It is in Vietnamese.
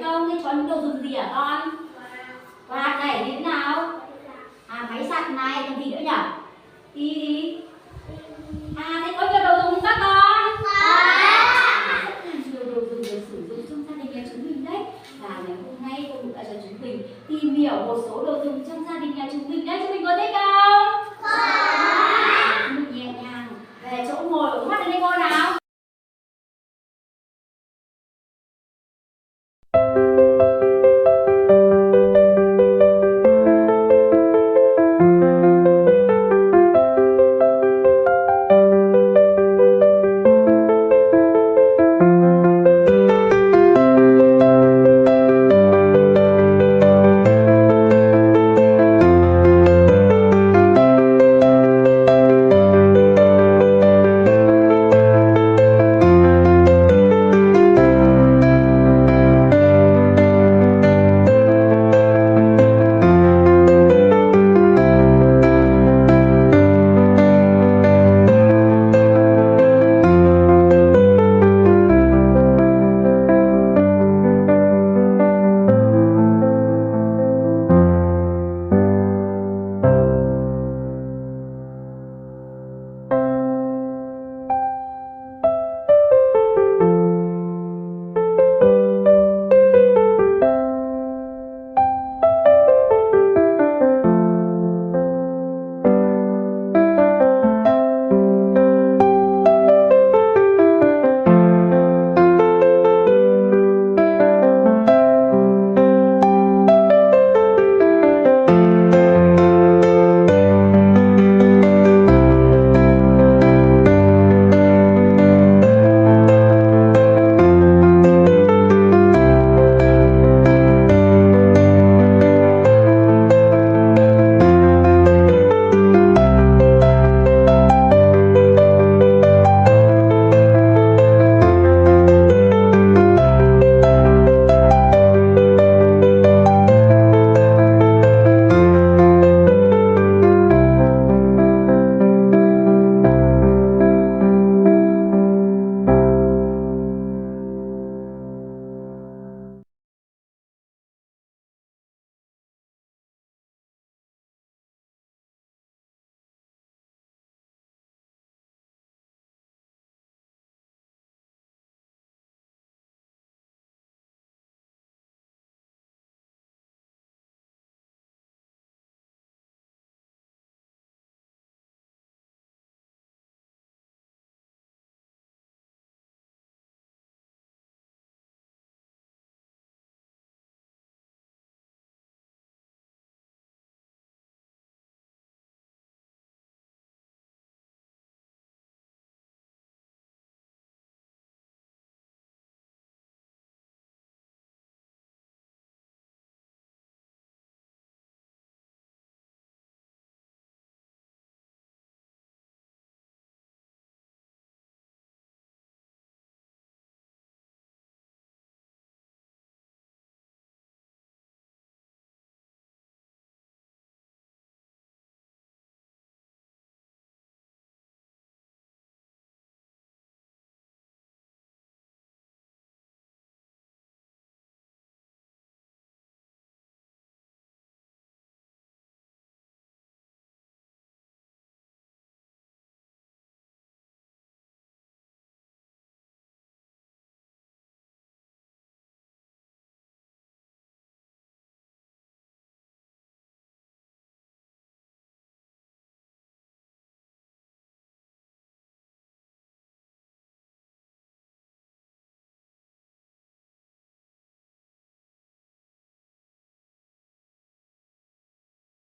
không? Thế cho những đồ dùng gì hả con? Quạt này, đến nào? Máy giặt này, còn gì nữa nhỉ? Gì? Thế có nhiều đồ dùng không các con? Nhiều đồ dùng được sử dụng trong gia đình nhà chúng mình đấy. Và ngày hôm nay cô cũng đã cho chúng mình tìm hiểu một số đồ dùng cho